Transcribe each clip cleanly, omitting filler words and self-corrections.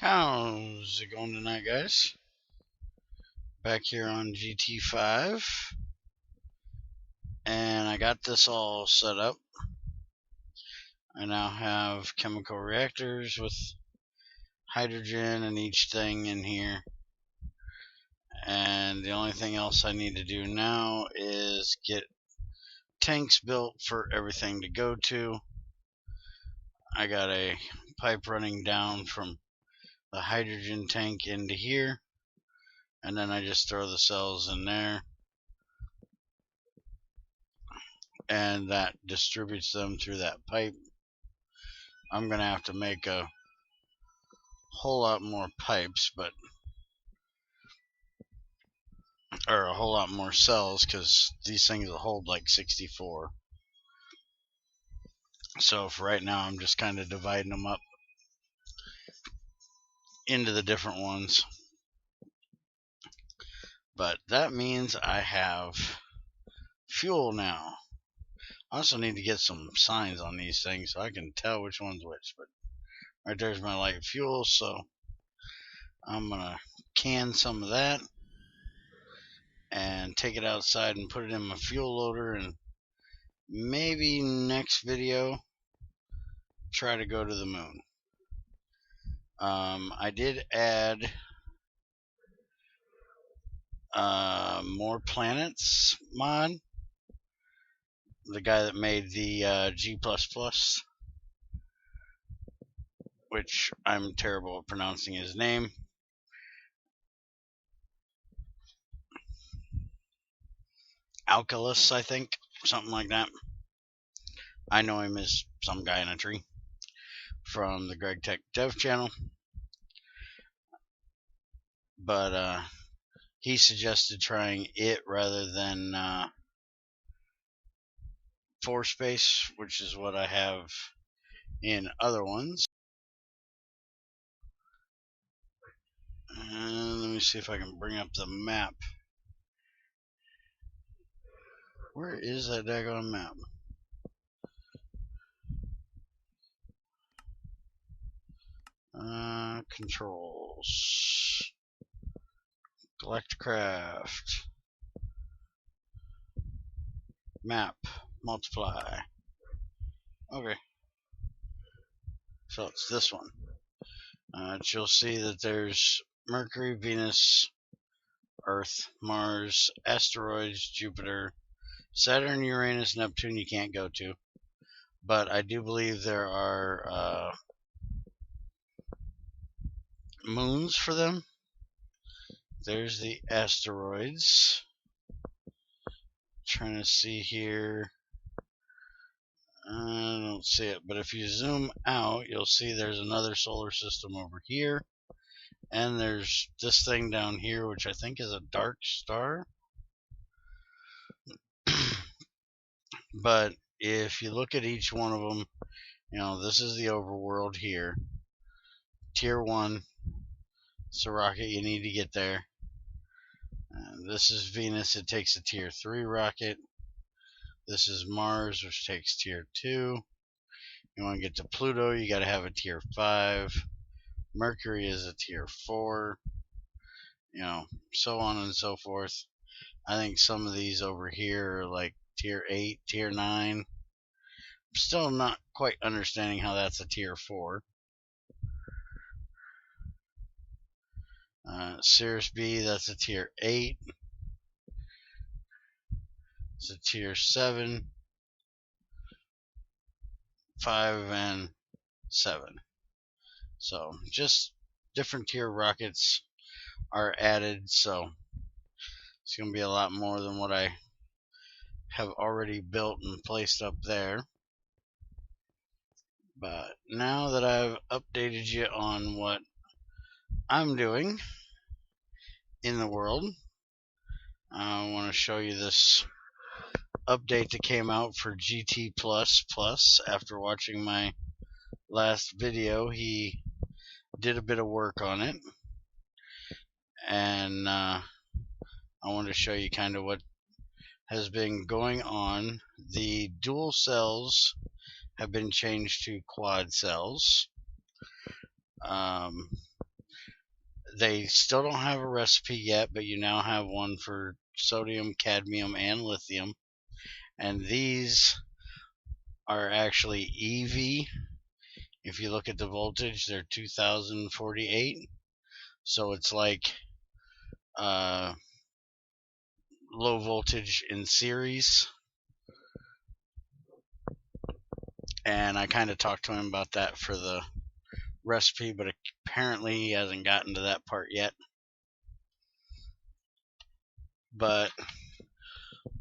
How's it going tonight, guys? Back here on GT5, and I got this all set up. I now have chemical reactors with hydrogen and each thing in here, and the only thing else I need to do now is get tanks built for everything to go to. I got a pipe running down from the hydrogen tank into here, and then I just throw the cells in there, and that distributes them through that pipe. I'm gonna have to make a whole lot more pipes, or a whole lot more cells, because these things will hold like 64. So for right now, I'm just kind of dividing them up into the different ones. But that means I have fuel now. I also need to get some signs on these things so I can tell which one's which. But right there's my light fuel, so I'm gonna can some of that and take it outside and put it in my fuel loader, and maybe next video try to go to the moon. I did add more planets mod. The guy that made the G++, which I'm terrible at pronouncing his name. Alcalus, I think, something like that. I know him as some guy in a tree from the Gregtech dev channel, but he suggested trying it rather than force space, which is what I have in other ones. And let me see if I can bring up the map. Where is that daggone map? Controls. Collect craft. Map. Multiply. Okay. So it's this one. You'll see that there's Mercury, Venus, Earth, Mars, asteroids, Jupiter, Saturn, Uranus, Neptune you can't go to. But I do believe there are moons for them. There's the asteroids. Trying to see here. I don't see it, but if you zoom out, you'll see there's another solar system over here, and there's this thing down here, which I think is a dark star. But if you look at each one of them, you know, this is the overworld here. Tier 1, it's a rocket you need to get there. This is Venus, it takes a tier 3 rocket. This is Mars, which takes tier 2. You want to get to Pluto, you got to have a tier 5. Mercury is a tier 4. You know, so on and so forth. I think some of these over here are like tier 8, tier 9. I'm still not quite understanding how that's a tier 4. Cirrus B, that's a tier 8. It's a tier 7, 5, and 7. So just different tier rockets are added, so it's going to be a lot more than what I have already built and placed up there. But now that I've updated you on what I'm doing in the world, I want to show you this update that came out for GT++. After watching my last video, he did a bit of work on it, and I want to show you kind of what has been going on. The dual cells have been changed to quad cells. They still don't have a recipe yet, but you now have one for sodium, cadmium, and lithium. And these are actually EV. If you look at the voltage, they're 2048. So it's like low voltage in series. And I kind of talked to him about that for the recipe, but apparently he hasn't gotten to that part yet. But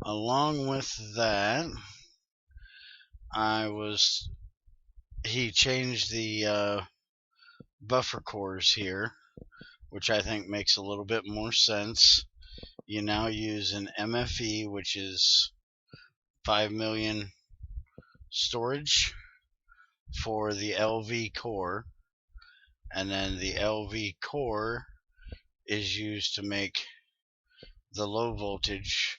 along with that, he changed the buffer cores here, which I think makes a little bit more sense. You now use an MFE, which is 5 million storage for the LV core, and then the LV core is used to make the low voltage,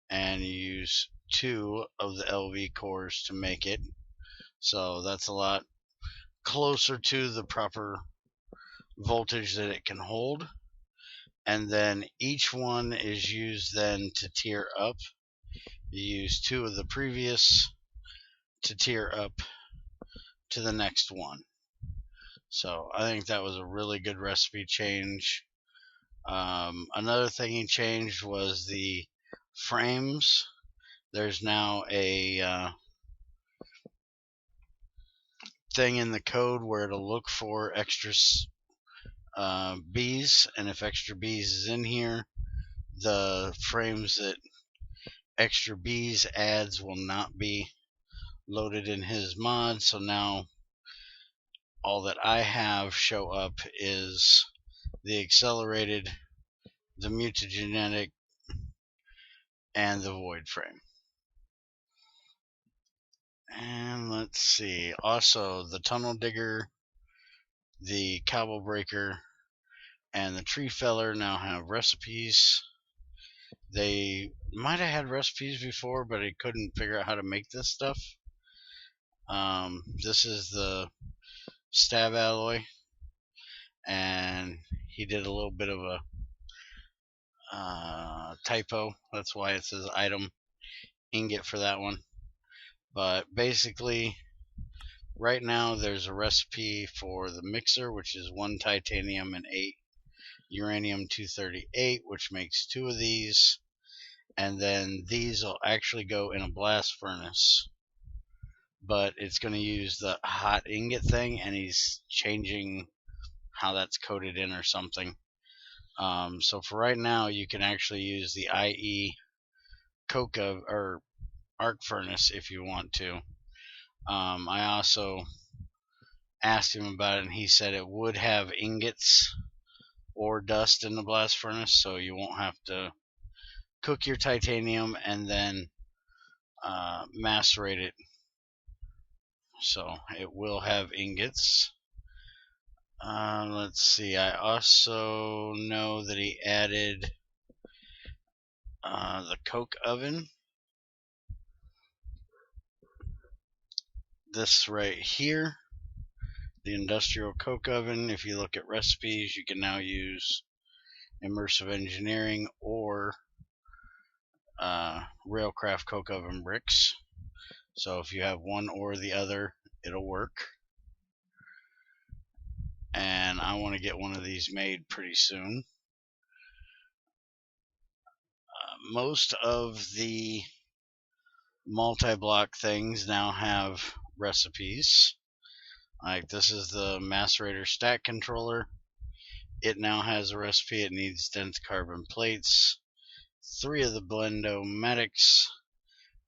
and you use 2 of the LV cores to make it. So that's a lot closer to the proper voltage that it can hold. And then each one is used then to tier up. You use 2 of the previous to tier up to the next one. So I think that was a really good recipe change. Another thing he changed was the frames. There's now a thing in the code where it'll look for extra B's, and if extra B's is in here, the frames that extra B's adds will not be loaded in his mod. So now all that I have show up is the accelerated, the mutagenetic, and the void frame. And let's see, also the tunnel digger, the cobble breaker, and the tree feller now have recipes. They might have had recipes before, but I couldn't figure out how to make this stuff. This is the stab alloy, and he did a little bit of a typo. That's why it says item ingot for that one. But basically, right now there's a recipe for the mixer, which is 1 titanium and 8 uranium-238, which makes 2 of these. And then these will actually go in a blast furnace, but it's going to use the hot ingot thing, and he's changing how that's coded in or something. So for right now, you can actually use the IE coke or arc furnace if you want to. I also asked him about it, and he said it would have ingots or dust in the blast furnace, so you won't have to cook your titanium and then macerate it. So it will have ingots. Let's see, I also know that he added the coke oven. This right here, the industrial coke oven. If you look at recipes, you can now use immersive engineering or railcraft coke oven bricks. So if you have one or the other, it'll work. And I want to get one of these made pretty soon. Most of the multi-block things now have recipes. Like this is the macerator stack controller. It now has a recipe. It needs dense carbon plates, 3 of the blendomatics,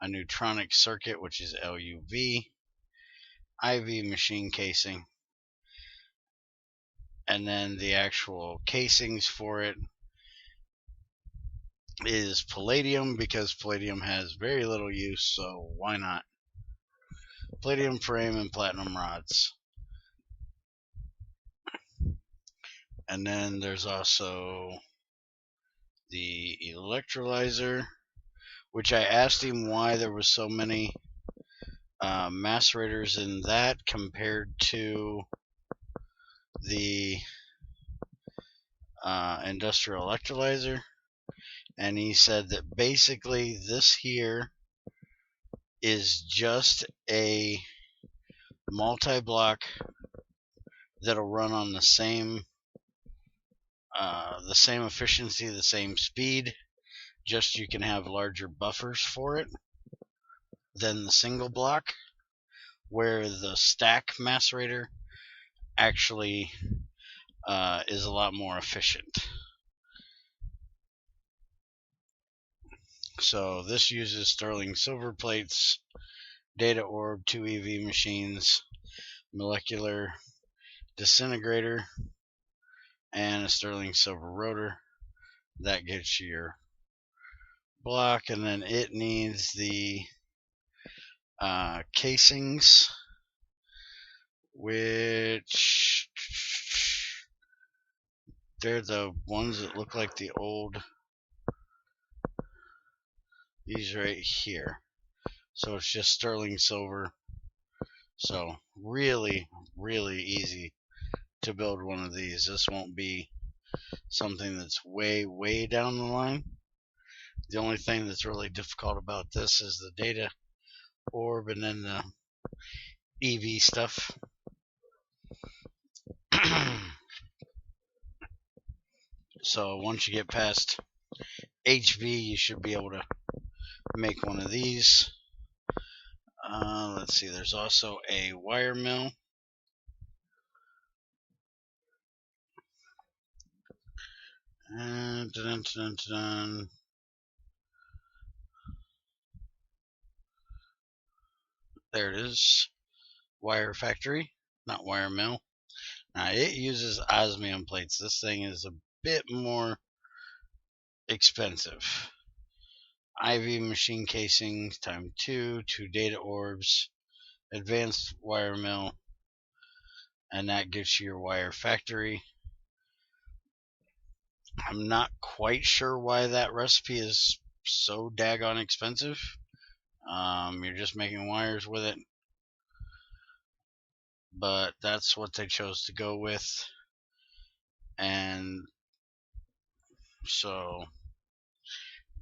a neutronic circuit, which is LUV, IV machine casing, and then the actual casings for it is palladium, because palladium has very little use, so why not? Palladium frame and platinum rods. And then there's also the electrolyzer, which I asked him why there was so many macerators in that compared to the industrial electrolyzer, and he said that basically this here is just a multi-block that'll run on the same efficiency, the same speed, just you can have larger buffers for it than the single block, where the stack macerator actually is a lot more efficient. So this uses sterling silver plates, data orb, 2 EV machines, molecular disintegrator, and a sterling silver rotor. That gets you your block, and then it needs the casings, which they're the ones that look like the old, these right here. So it's just sterling silver. So really, really easy to build one of these. This won't be something that's way, way down the line. The only thing that's really difficult about this is the data orb and then the EV stuff. So once you get past HV, you should be able to make one of these. Let's see, there's also a wire mill. And there it is. Wire factory, not wire mill. Now it uses osmium plates. This thing is a bit more expensive. IV machine casing times 2, 2 data orbs, advanced wire mill, and that gives you your wire factory. I'm not quite sure why that recipe is so daggone expensive. You're just making wires with it, but that's what they chose to go with. And so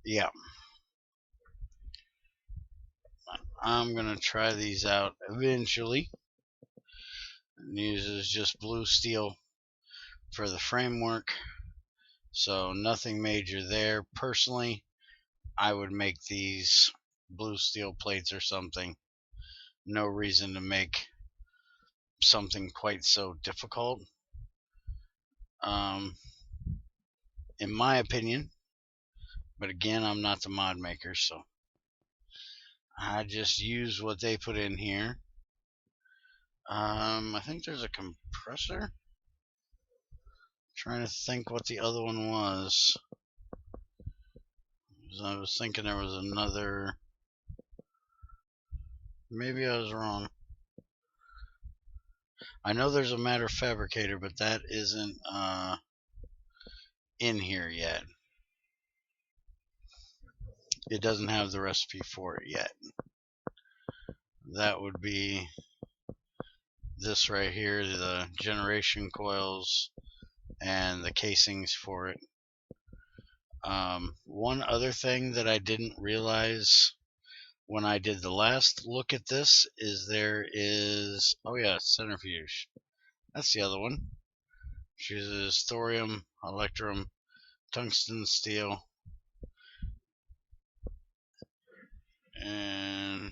yeah, I'm gonna try these out eventually. It uses just blue steel for the framework, so nothing major there. Personally, I would make these blue steel plates or something. No reason to make something quite so difficult, in my opinion. But again, I'm not the mod maker, so I just use what they put in here. I think there's a compressor. I'm trying to think what the other one was. I was thinking there was another. Maybe I was wrong. I know there's a matter fabricator, but that isn't in here yet. It doesn't have the recipe for it yet. That would be this right here, the generation coils and the casings for it. One other thing that I didn't realize when I did the last look at this is there is, oh yeah, centrifuge. That's the other one. Which uses thorium, electrum, tungsten steel, and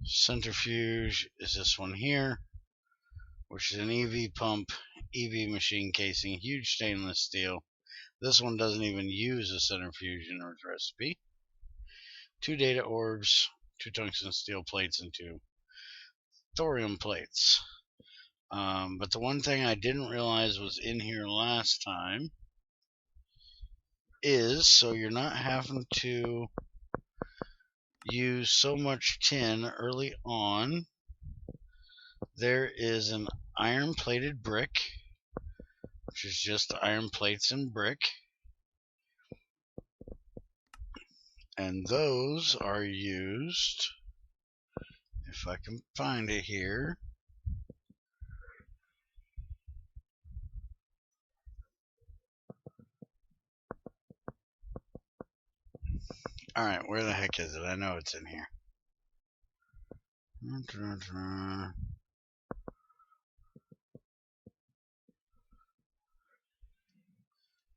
centrifuge is this one here, which is an EV pump, EV machine casing, huge stainless steel. This one doesn't even use a centrifuge in its recipe. 2 data orbs, 2 tungsten steel plates, and 2 thorium plates. But the one thing I didn't realize was in here last time is, so you're not having to use so much tin early on, there is an iron plated brick, which is just iron plates and brick, and those are used, if I can find it here, Alright, where the heck is it? I know it's in here.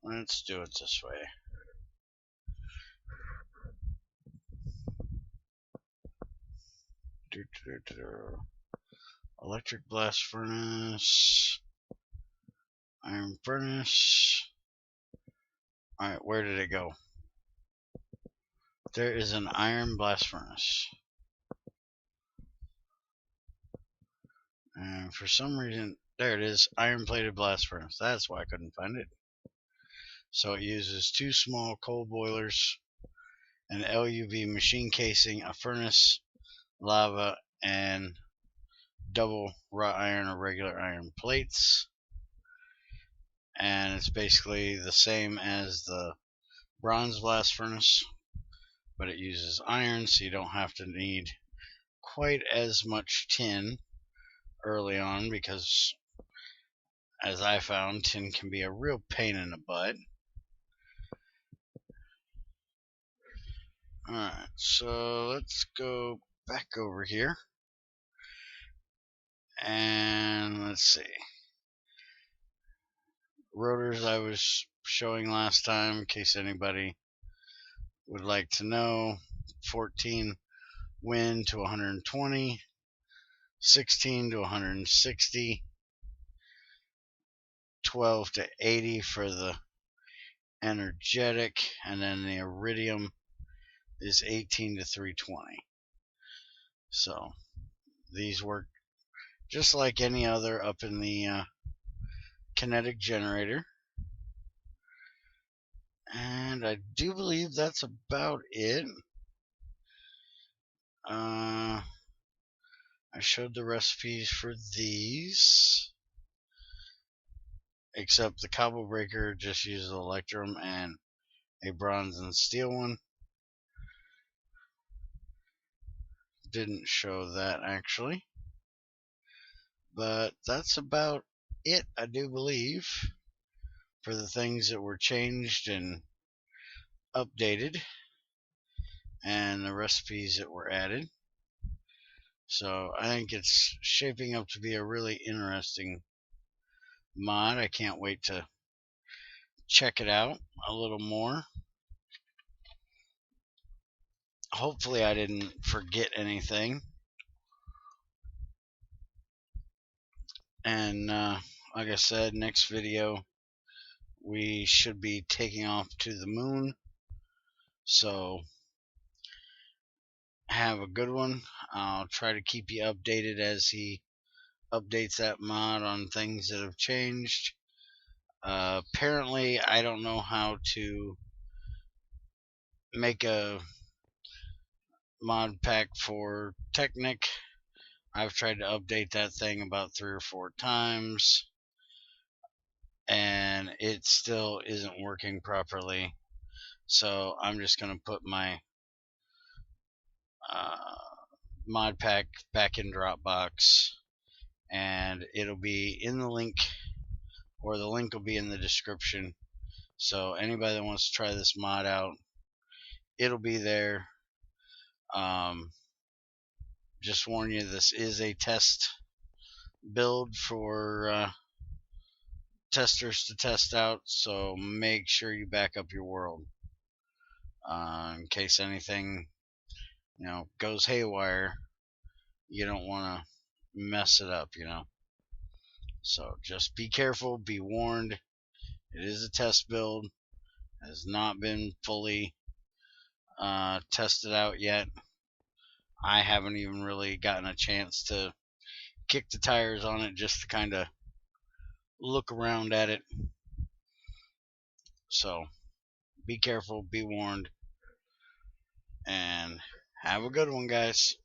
Let's do it this way. Electric blast furnace, iron furnace. Alright, where did it go? There is an iron blast furnace. And for some reason, there it is, iron plated blast furnace. That's why I couldn't find it. So it uses 2 small coal boilers, an LUV machine casing, a furnace, lava, and double wrought iron or regular iron plates. And it's basically the same as the bronze blast furnace, but it uses iron, so you don't have to need quite as much tin early on, because as I found, tin can be a real pain in the butt. Alright, so let's go back over here. And let's see. Rotors I was showing last time, in case anybody would like to know. 14 wind to 120, 16 to 160, 12 to 80 for the energetic, and then the iridium is 18 to 320. So these work just like any other up in the kinetic generator. And I do believe that's about it. I showed the recipes for these, except the cobble breaker just uses electrum and a bronze and steel one. Didn't show that actually, but that's about it, I do believe, for the things that were changed and updated and the recipes that were added. So I think it's shaping up to be a really interesting mod. I can't wait to check it out a little more. Hopefully I didn't forget anything. And like I said, next video we should be taking off to the moon. So have a good one. I'll try to keep you updated as he updates that mod on things that have changed. Apparently I don't know how to make a mod pack for Technic. I've tried to update that thing about 3 or 4 times and it still isn't working properly. So I'm just going to put my mod pack back in Dropbox, and it'll be in the link, or the link will be in the description. So anybody that wants to try this mod out, it'll be there. Just warn you, this is a test build for testers to test out, so make sure you back up your world in case anything goes haywire. You don't want to mess it up, so just be careful, be warned. It is a test build, it has not been fully tested out yet. I haven't even really gotten a chance to kick the tires on it just to kind of look around at it. So be careful, be warned, and have a good one, guys.